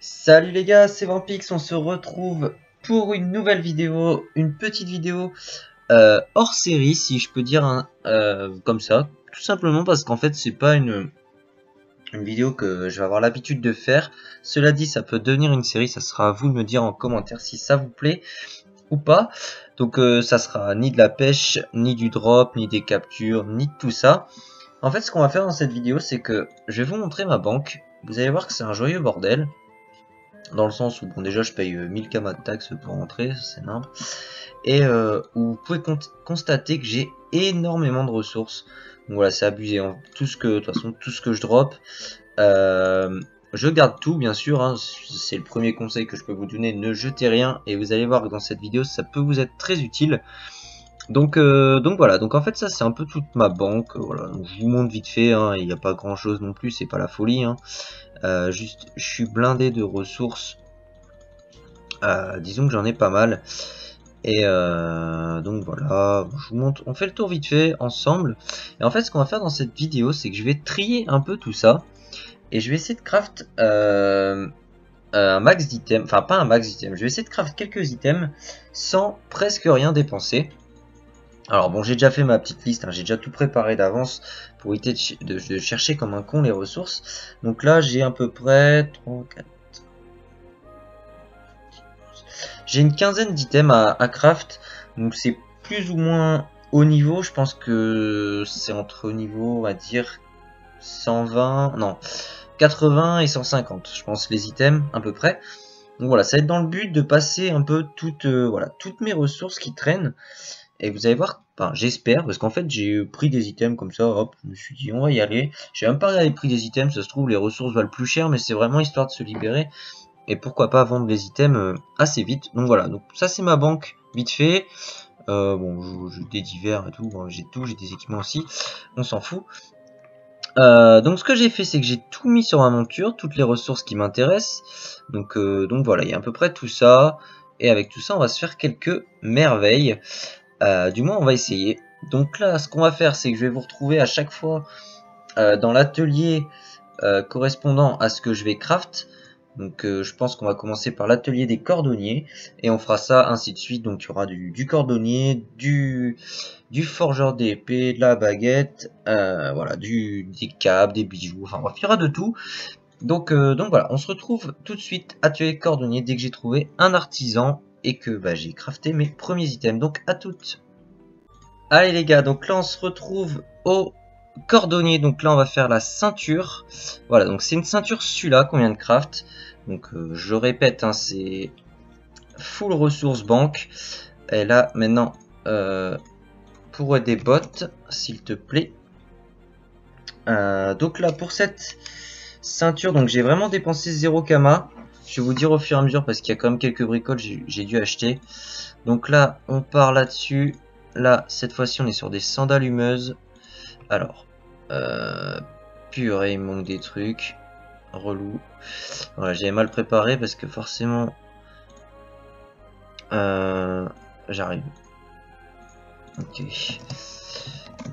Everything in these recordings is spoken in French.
Salut les gars, c'est Vampix, on se retrouve pour une nouvelle vidéo, une petite vidéo hors série si je peux dire comme ça, tout simplement parce qu'en fait c'est pas une vidéo que je vais avoir l'habitude de faire. Cela dit, ça peut devenir une série, ça sera à vous de me dire en commentaire si ça vous plaît ou pas. Donc ça sera ni de la pêche, ni du drop, ni des captures, ni de tout ça. En fait ce qu'on va faire dans cette vidéo c'est que je vais vous montrer ma banque. Vous allez voir que c'est un joyeux bordel. Dans le sens où, bon, déjà je paye 1000 kamas de taxes pour rentrer, c'est énorme. Et où vous pouvez constater que j'ai énormément de ressources. Donc voilà, c'est abusé. Hein. De toute façon, tout ce que je drop, je garde tout, bien sûr. Hein. C'est le premier conseil que je peux vous donner. Ne jetez rien. Et vous allez voir que dans cette vidéo, ça peut vous être très utile. Donc voilà, donc en fait ça c'est un peu toute ma banque, voilà, donc, je vous montre vite fait, hein, il n'y a pas grand chose non plus, c'est pas la folie, hein. Juste je suis blindé de ressources, disons que j'en ai pas mal, et donc voilà, je vous montre, on fait le tour vite fait ensemble, et en fait ce qu'on va faire dans cette vidéo c'est que je vais trier un peu tout ça, et je vais essayer de craft un max d'items, enfin pas un max d'items, je vais essayer de craft quelques items sans presque rien dépenser. Alors bon, j'ai déjà fait ma petite liste, hein, j'ai déjà tout préparé d'avance pour éviter de chercher comme un con les ressources. Donc là, j'ai à peu près 3, 4... J'ai une quinzaine d'items à craft, donc c'est plus ou moins haut niveau. Je pense que c'est entre haut niveau, on va dire 120, non, 80 et 150, je pense, les items à peu près. Donc voilà, ça va être dans le but de passer un peu voilà, toutes mes ressources qui traînent. Et vous allez voir, enfin, j'espère, parce qu'en fait j'ai pris des items comme ça, hop, je me suis dit on va y aller. J'ai même pas regardé le prix des items, ça se trouve les ressources valent plus cher, mais c'est vraiment histoire de se libérer. Et pourquoi pas vendre les items assez vite. Donc voilà, donc ça c'est ma banque, vite fait. Bon, j'ai des divers et tout, bon, j'ai des équipements aussi, on s'en fout. Donc ce que j'ai fait c'est que j'ai tout mis sur ma monture, toutes les ressources qui m'intéressent. Donc voilà, il y a à peu près tout ça. Et avec tout ça on va se faire quelques merveilles. Du moins on va essayer. Donc là ce qu'on va faire c'est que je vais vous retrouver à chaque fois dans l'atelier correspondant à ce que je vais craft. Donc je pense qu'on va commencer par l'atelier des cordonniers et on fera ça ainsi de suite. Donc il y aura du cordonnier, du forgeur d'épée, de la baguette, voilà, des câbles, des bijoux, enfin bref, il y aura de tout. Donc voilà, on se retrouve tout de suite atelier cordonnier dès que j'ai trouvé un artisan et que j'ai crafté mes premiers items. Donc à toutes. Allez les gars, donc là on se retrouve au cordonnier. Donc là on va faire la ceinture. Voilà, donc c'est une ceinture celui-là qu'on vient de craft. Donc je répète, hein, c'est full ressources banque. Et là maintenant pour des bottes, s'il te plaît. Donc là pour cette ceinture, donc j'ai vraiment dépensé 0 kama. Je vais vous dire au fur et à mesure parce qu'il y a quand même quelques bricoles j'ai dû acheter. Donc là on part là-dessus. Là cette fois-ci on est sur des sandales humeuses. Alors purée, il me manque des trucs. Relou. Voilà, j'avais mal préparé parce que forcément j'arrive. Ok.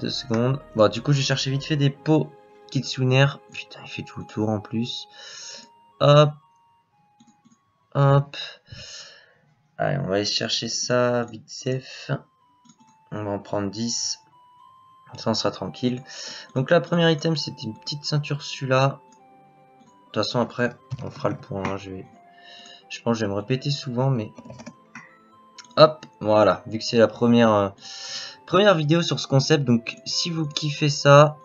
2 secondes. Bon, du coup, j'ai cherché vite fait des pots kitsuner. Putain, il fait tout le tour en plus. Hop. Hop. Allez, on va aller chercher ça vite safe. On va en prendre 10. Comme ça, on sera tranquille. Donc là, premier item, c'était une petite ceinture celui-là. De toute façon, après, on fera le point. Hein. Je pense que je vais me répéter souvent, mais... Hop, voilà. Vu que c'est la première vidéo sur ce concept, donc si vous kiffez ça...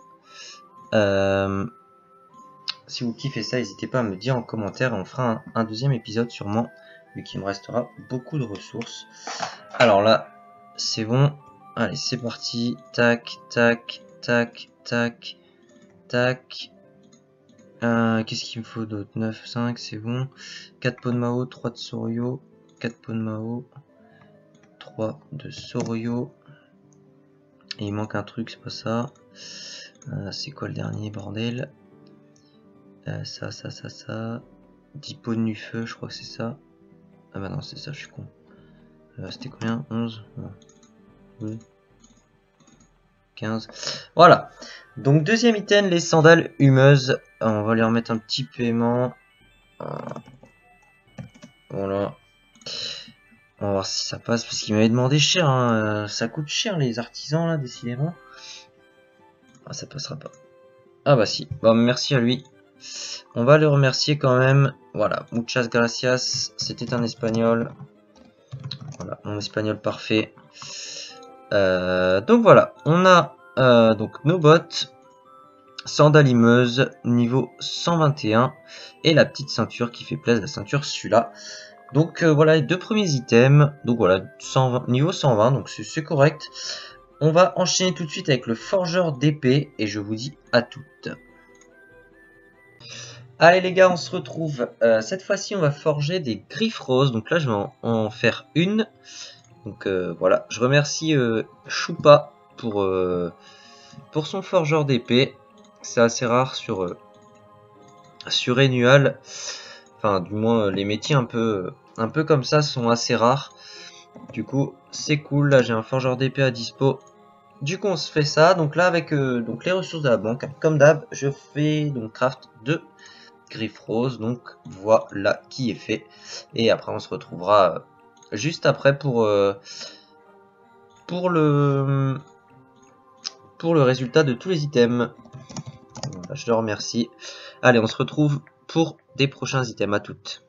n'hésitez pas à me dire en commentaire et on fera un deuxième épisode sûrement, vu qu'il me restera beaucoup de ressources. Alors là, c'est bon. Allez, c'est parti. Tac, tac, tac, tac, tac. Qu'est-ce qu'il me faut d'autre? 9, 5, c'est bon. 4 pots de Mao, 3 de Sorio. 4 pots de Mao, 3 de Sorio. Et il manque un truc, c'est pas ça. C'est quoi le dernier, bordel? Ça. 10 pots de Nufeu, je crois que c'est ça. Ah bah non, c'est ça, je suis con. C'était combien? 11 12, 15. Voilà. Donc deuxième item, les sandales humeuses. On va lui remettre un petit paiement. voir si ça passe, parce qu'il m'avait demandé cher, hein. Ça coûte cher les artisans là, décidément. Ah, ça passera pas. Ah bah si, bon, merci à lui. On va le remercier quand même. Voilà, muchas gracias, c'était un espagnol. Voilà, mon espagnol parfait. Donc voilà, on a donc nos bottes, sandalimeuse, niveau 121. Et la petite ceinture qui fait plaisir, la ceinture celui-là. Donc voilà les deux premiers items. Donc voilà, 120, niveau 120, donc c'est correct. On va enchaîner tout de suite avec le forgeur d'épée. Et je vous dis à toutes. Allez les gars, on se retrouve. Cette fois-ci, on va forger des griffes roses. Donc là, je vais en faire une. Donc voilà, je remercie Choupa pour son forgeur d'épée. C'est assez rare sur Enual. Enfin, du moins, les métiers un peu comme ça sont assez rares. Du coup, c'est cool. Là, j'ai un forgeur d'épée à dispo. Du coup, on se fait ça. Donc là, avec donc les ressources de la banque, comme d'hab, je fais donc craft 2 griffes roses. Donc voilà qui est fait. Et après, on se retrouvera juste après pour le résultat de tous les items. Voilà, je te remercie. Allez, on se retrouve pour des prochains items. À toutes.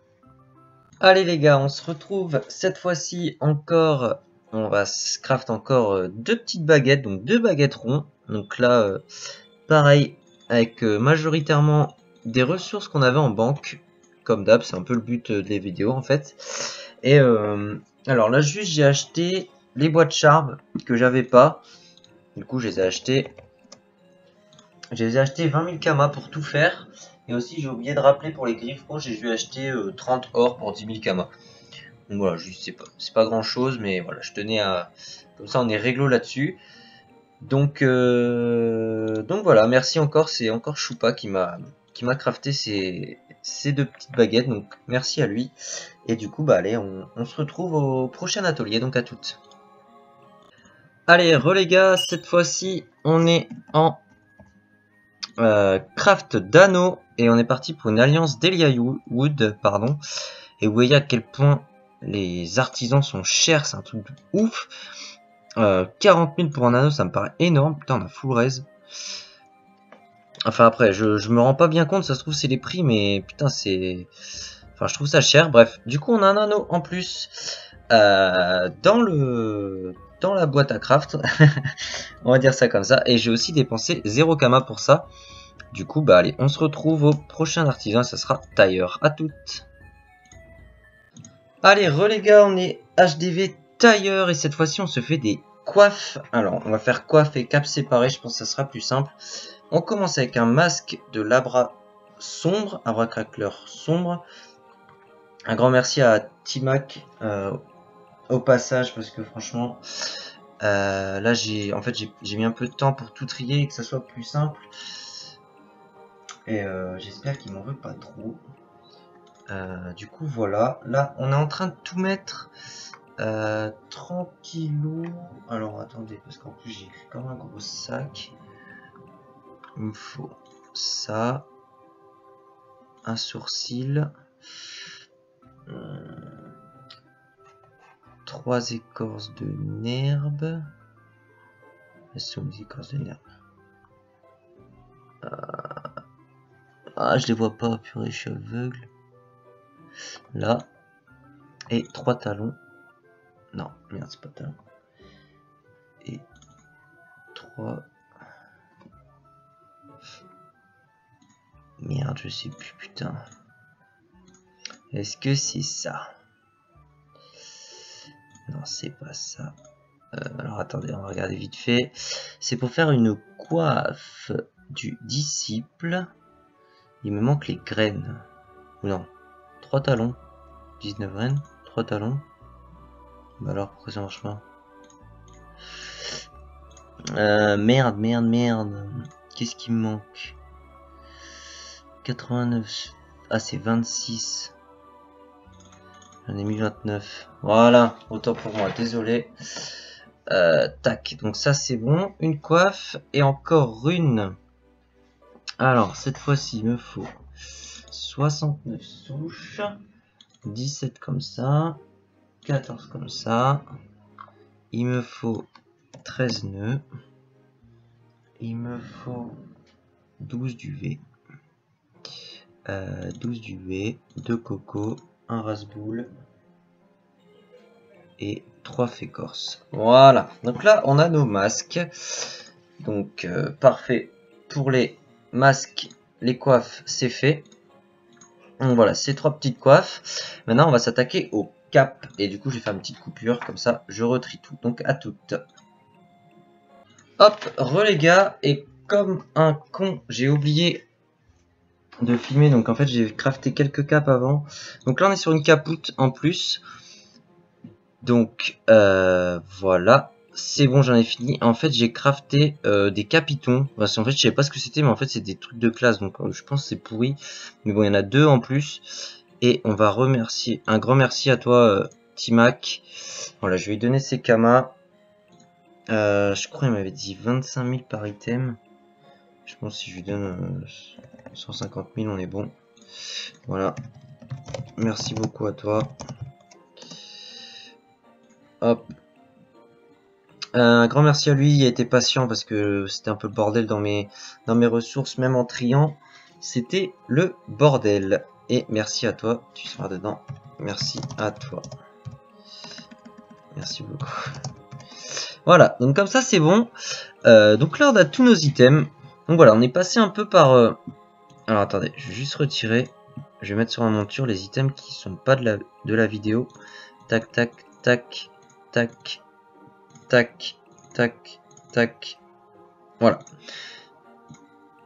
Allez les gars, on se retrouve cette fois-ci encore. On va craft encore deux petites baguettes, donc deux baguettes ronds. Donc là, pareil, avec majoritairement des ressources qu'on avait en banque. Comme d'hab, c'est un peu le but des vidéos en fait. Et alors là, juste j'ai acheté les boîtes de charbon que j'avais pas. Du coup, je les ai achetés. Je les ai achetés 20 000 kamas pour tout faire. Et aussi, j'ai oublié de rappeler pour les griffes rouges, j'ai dû acheter 30 or pour 10 000 kamas. Donc voilà, c'est pas grand chose, mais voilà, je tenais à. Comme ça, on est réglo là-dessus. Donc voilà, merci encore. C'est encore Choupa qui m'a crafté ces deux petites baguettes. Donc merci à lui. Et du coup, bah allez, on se retrouve au prochain atelier. Donc à toutes. Allez, les gars, cette fois-ci, on est en craft d'anneau et on est parti pour une alliance d'Eliawood, pardon. Et vous voyez à quel point les artisans sont chers, c'est un truc de ouf. 40 000 pour un anneau, ça me paraît énorme. Putain, on a full raise. Enfin après, je me rends pas bien compte, ça se trouve c'est les prix, mais putain c'est... Enfin je trouve ça cher. Bref, du coup on a un anneau en plus dans la boîte à craft. On va dire ça comme ça. Et j'ai aussi dépensé 0 kama pour ça. Du coup, bah allez, on se retrouve au prochain artisan, ça sera tailleur. À toutes. Allez, les gars, on est HDV tailleur et cette fois-ci on se fait des coiffes. Alors, on va faire coiffe et cap séparés, je pense que ça sera plus simple. On commence avec un masque de labra sombre, abracracleur sombre. Un grand merci à Timac au passage parce que franchement, là j'ai mis un peu de temps pour tout trier et que ça soit plus simple. Et j'espère qu'il m'en veut pas trop. Du coup voilà, là on est en train de tout mettre tranquillou. Alors attendez, parce qu'en plus j'ai écrit comme un gros sac. Il me faut ça, un sourcil, 3 écorces de nerbe. Elles sont les écorces de nerbe. Ah, je les vois pas, purée, je suis aveugle. Là. Et 3 talons. Non, merde, c'est pas talons. Et 3. Merde, je sais plus, putain. Est-ce que c'est ça? Non, c'est pas ça. Alors attendez, on va regarder vite fait. C'est pour faire une coiffe du disciple. Il me manque les graines. Ou non. 3 talons. 19 graines. 3 talons. Bah alors, pourquoi ça marche pas? Merde. Qu'est-ce qui me manque? 89. Ah, c'est 26. J'en ai mis 29. Voilà, autant pour moi, désolé. Tac, donc ça c'est bon. Une coiffe et encore une. Alors, cette fois-ci, il me faut 69 souches. 17 comme ça. 14 comme ça. Il me faut 13 nœuds. Il me faut 12 duvets. 12 duvets, 2 cocos, un rase-boule et 3 fécorces. Voilà, donc là on a nos masques. Donc parfait pour les masques, les coiffes, c'est fait. Donc voilà, ces 3 petites coiffes. Maintenant on va s'attaquer au cap. Et du coup je vais faire une petite coupure, comme ça je retrie tout. Donc à toutes. Hop, les gars, et comme un con, j'ai oublié de filmer, donc en fait j'ai crafté quelques capes avant. Donc là on est sur une capoute en plus. Donc voilà, c'est bon, j'en ai fini. En fait j'ai crafté des capitons. Parce qu'en fait je savais pas ce que c'était, mais en fait c'est des trucs de classe, donc je pense que c'est pourri. Mais bon, il y en a 2 en plus. Et on va remercier, un grand merci à toi Timac. Voilà, je vais lui donner ses kamas. Je crois qu'il m'avait dit 25 000 par item. Je pense que si je lui donne 150 000, on est bon. Voilà. Merci beaucoup à toi. Hop. Un grand merci à lui, il a été patient parce que c'était un peu le bordel dans mes ressources, même en triant. C'était le bordel. Et merci à toi, tu seras dedans. Merci à toi. Merci beaucoup. Voilà, donc comme ça c'est bon. Donc là on a tous nos items. Donc voilà, on est passé un peu par... Alors attendez, je vais juste retirer. Je vais mettre sur ma monture les items qui sont pas de la vidéo. Tac, tac, tac, tac, tac, tac, tac. Voilà.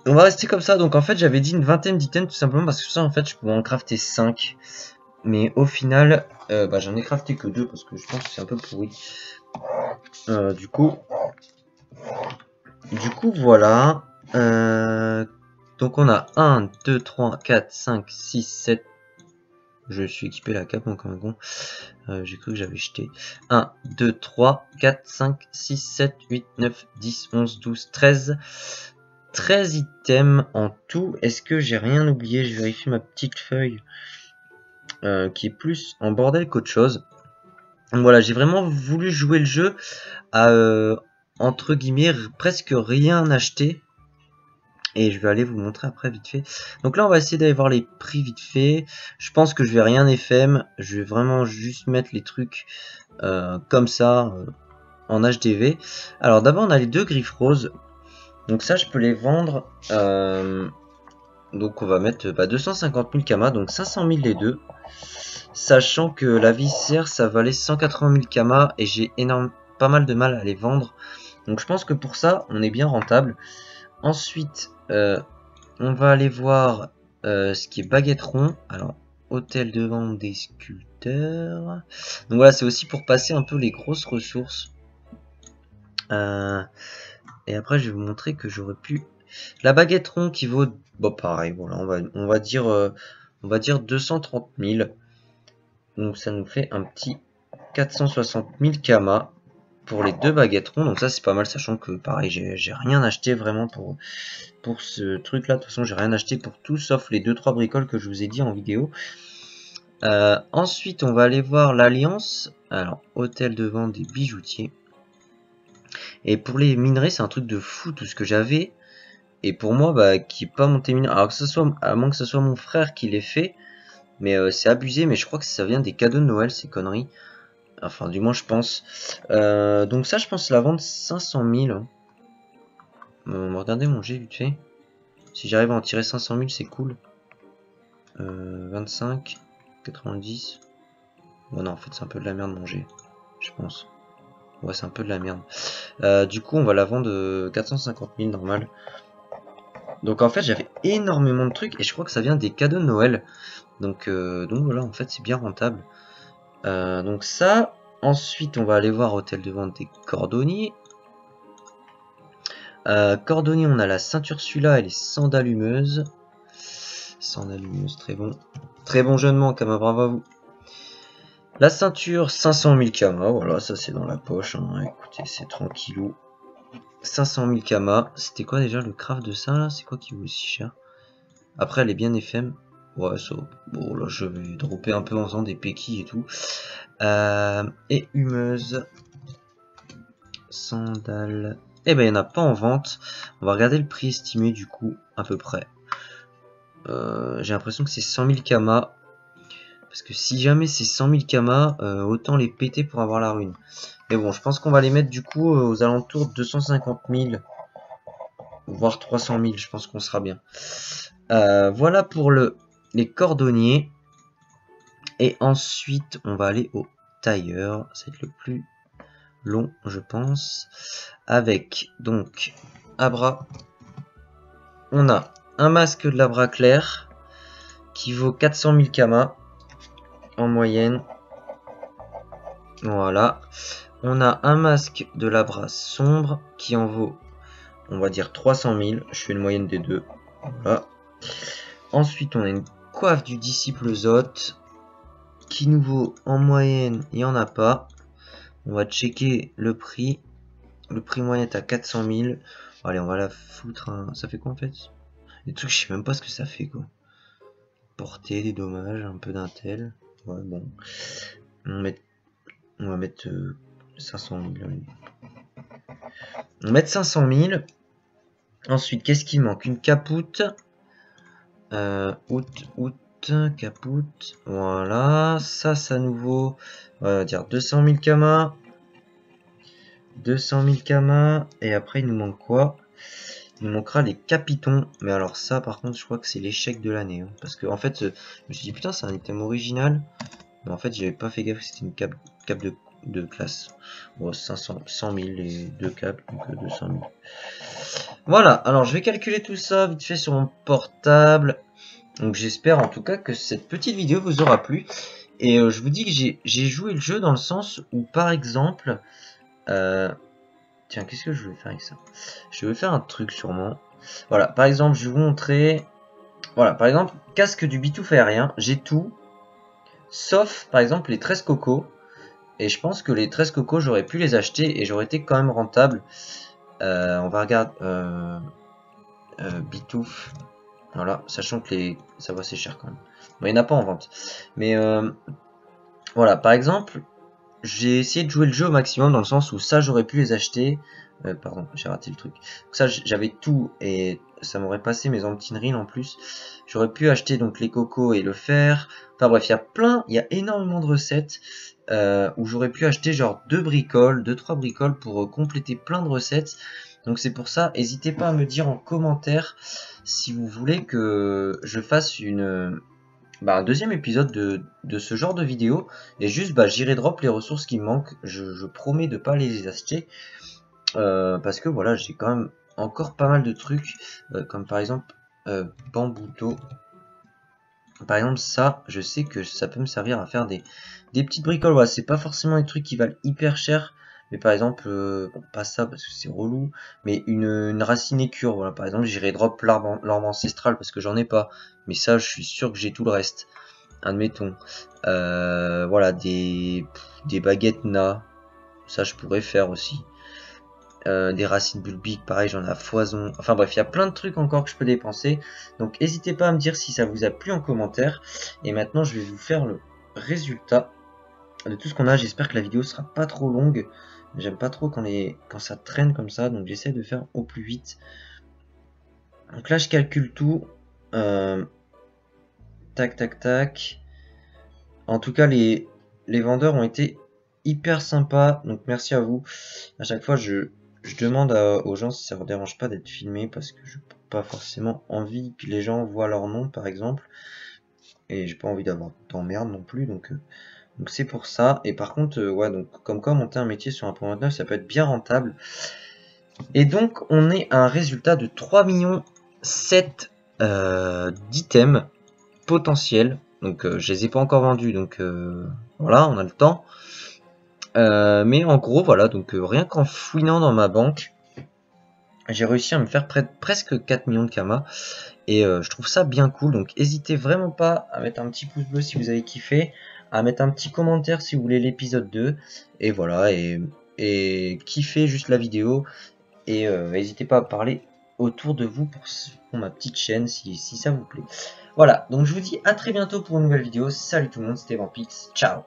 On va rester comme ça. Donc en fait j'avais dit une vingtaine d'items tout simplement parce que ça en fait je pouvais en crafter 5. Mais au final j'en ai crafté que 2 parce que je pense que c'est un peu pourri. Du coup voilà. Donc on a 1, 2, 3, 4, 5, 6, 7. Je suis équipé la cape comme un con. J'ai cru que j'avais jeté. 1, 2, 3, 4, 5, 6, 7, 8, 9, 10, 11, 12, 13. 13 items en tout. Est-ce que j'ai rien oublié? Je vérifie ma petite feuille qui est plus en bordel qu'autre chose. Donc voilà, j'ai vraiment voulu jouer le jeu à entre guillemets presque rien acheter. Et je vais aller vous montrer après vite fait. Donc là on va essayer d'aller voir les prix vite fait. Je pense que je vais rien FM. Je vais vraiment juste mettre les trucs comme ça en HDV. Alors d'abord on a les 2 griffes roses. Donc ça je peux les vendre. Donc on va mettre 250 000 kamas. Donc 500 000 les deux. Sachant que la viscère ça valait 180 000 kamas. Et j'ai pas mal de mal à les vendre. Donc je pense que pour ça on est bien rentable. Ensuite, on va aller voir ce qui est baguetteron. Alors, hôtel de vente des sculpteurs. Donc voilà, c'est aussi pour passer un peu les grosses ressources. Et après, je vais vous montrer que j'aurais pu... La baguetteron qui vaut... Bon, pareil, voilà, on va dire 230 000. Donc ça nous fait un petit 460 000 kamas pour les 2 baguetterons. Donc ça c'est pas mal, sachant que pareil j'ai rien acheté vraiment pour ce truc là. De toute façon j'ai rien acheté pour tout sauf les 2-3 bricoles que je vous ai dit en vidéo. Ensuite on va aller voir l'alliance. Alors hôtel de vente des bijoutiers. Et pour les minerais c'est un truc de fou tout ce que j'avais. Et pour moi qui est pas monté minerai. Alors que ce soit, à moins que ce soit mon frère qui l'ait fait. Mais c'est abusé, mais je crois que ça vient des cadeaux de Noël ces conneries. Enfin, du moins, je pense. Donc ça, je pense la vendre 500 000. On va regarder mon jet vite fait. Si j'arrive à en tirer 500 000, c'est cool. 25, 90. Bon, non, en fait, c'est un peu de la merde mon jet. Je pense. Ouais, c'est un peu de la merde. Du coup, on va la vendre 450 000 normal. Donc en fait, j'avais énormément de trucs. Et je crois que ça vient des cadeaux de Noël. Donc voilà, en fait, c'est bien rentable. Donc ça, ensuite on va aller voir hôtel de vente des cordonniers. Cordonnier, on a la ceinture celui-là, elle est sandalumeuse. Sandalumeuse, très bon. Très bon jeunement, Kama, bravo à vous. La ceinture, 500 000 kamas, voilà, ça c'est dans la poche. Hein. Écoutez, c'est tranquillou. 500 000 kamas. C'était quoi déjà le craft de ça là? C'est quoi qui vaut aussi cher? Après, elle est bien FM. Ouais, ça. Bon, là, je vais dropper un peu en faisant des péquilles et tout. Et humeuse. Sandales. Eh ben, il n'y en a pas en vente. On va regarder le prix estimé, du coup, à peu près. J'ai l'impression que c'est 100 000 kamas. Parce que si jamais c'est 100 000 kamas, autant les péter pour avoir la rune. Mais bon, je pense qu'on va les mettre, du coup, aux alentours de 250 000. Voire 300 000, je pense qu'on sera bien. Voilà pour les cordonniers. Et ensuite, on va aller au tailleur. Ça va être le plus long, je pense. Avec, donc, Abra. On a un masque de l'Abra clair qui vaut 400 000 kamas en moyenne. Voilà. On a un masque de l'Abra sombre qui en vaut, on va dire, 300 000. Je fais une moyenne des deux. Voilà. Ensuite, on a une coiffe du disciple Zot qui nous vaut en moyenne, il n'y en a pas. On va checker le prix. Le prix moyen est à 400 000. Allez, on va la foutre. Ça fait quoi en fait? Des trucs, je sais même pas ce que ça fait quoi. Portée, des dommages, un peu d'intel. Ouais, bon. On va mettre 500 000. Allez. On va mettre 500 000. Ensuite, qu'est-ce qui manque? Une capoute. Capoute. Voilà. Ça nous vaut, on va dire 200 000 kamas. 200 000 kamas. Et après, il nous manque quoi? Il nous manquera les capitons. Mais alors ça, par contre, je crois que c'est l'échec de l'année. Hein. Parce que, en fait, je me suis dit, putain, c'est un item original. Mais en fait, j'avais pas fait gaffe que c'était une cape de classe. Bon, 100 000 et 2 capes, donc 200 000. Voilà, alors je vais calculer tout ça vite fait sur mon portable. Donc j'espère en tout cas que cette petite vidéo vous aura plu. Et je vous dis que j'ai joué le jeu dans le sens où, par exemple... tiens, qu'est-ce que je vais faire avec ça? Je vais faire un truc sûrement. Voilà, par exemple, je vais vous montrer... Voilà, par exemple, casque du bitouf aérien, j'ai tout. Sauf, par exemple, les 13 cocos. Et je pense que les 13 cocos, j'aurais pu les acheter et j'aurais été quand même rentable. On va regarder... bitouf. Voilà, sachant que ça va c'est cher quand même. Bon, il n'y en a pas en vente. Mais voilà, par exemple, j'ai essayé de jouer le jeu au maximum dans le sens où ça j'aurais pu les acheter. Pardon, j'ai raté le truc. Donc ça j'avais tout et ça m'aurait passé mes antinerines en plus. J'aurais pu acheter donc les cocos et le fer. Enfin bref, il y a énormément de recettes où j'aurais pu acheter genre 2-3 bricoles pour compléter plein de recettes. Donc c'est pour ça, n'hésitez pas à me dire en commentaire si vous voulez que je fasse un deuxième épisode de ce genre de vidéo. Et juste, j'irai drop les ressources qui me manquent. Je promets de pas les acheter. Parce que voilà, j'ai quand même encore pas mal de trucs. Comme par exemple, bambouto. Par exemple, ça, je sais que ça peut me servir à faire des petites bricoles. Voilà, c'est pas forcément des trucs qui valent hyper cher. Mais par exemple, bon, pas ça parce que c'est relou, mais une racine écure, voilà, par exemple, j'irai drop l'arbre ancestral parce que j'en ai pas, mais ça, je suis sûr que j'ai tout le reste, admettons. Voilà, des baguettes na, ça je pourrais faire aussi. Des racines bulbiques, pareil, j'en ai à foison. Enfin bref, il y a plein de trucs encore que je peux dépenser, donc n'hésitez pas à me dire si ça vous a plu en commentaire. Et maintenant, je vais vous faire le résultat de tout ce qu'on a. J'espère que la vidéo sera pas trop longue. J'aime pas trop quand ça traîne comme ça, donc j'essaie de faire au plus vite. Donc là je calcule tout. Tac tac tac. En tout cas les vendeurs ont été hyper sympas, donc merci à vous. À chaque fois je demande aux gens si ça leur dérange pas d'être filmé, parce que je n'ai pas forcément envie que les gens voient leur nom par exemple. Et j'ai pas envie d'avoir d'emmerde non plus, donc c'est pour ça. Et par contre, ouais, donc comme quoi monter un métier sur 1.29, ça peut être bien rentable. Et donc, on est à un résultat de 3,7 millions d'items potentiels. Donc, je les ai pas encore vendus, donc voilà, on a le temps. Mais en gros, voilà, donc rien qu'en fouinant dans ma banque, j'ai réussi à me faire presque 4 millions de kamas. Et je trouve ça bien cool. Donc, n'hésitez vraiment pas à mettre un petit pouce bleu si vous avez kiffé, à mettre un petit commentaire si vous voulez l'épisode 2. Et voilà, et kiffez juste la vidéo. Et n'hésitez pas à parler autour de vous pour ma petite chaîne si ça vous plaît. Voilà, donc je vous dis à très bientôt pour une nouvelle vidéo. Salut tout le monde, c'était Vampix, ciao.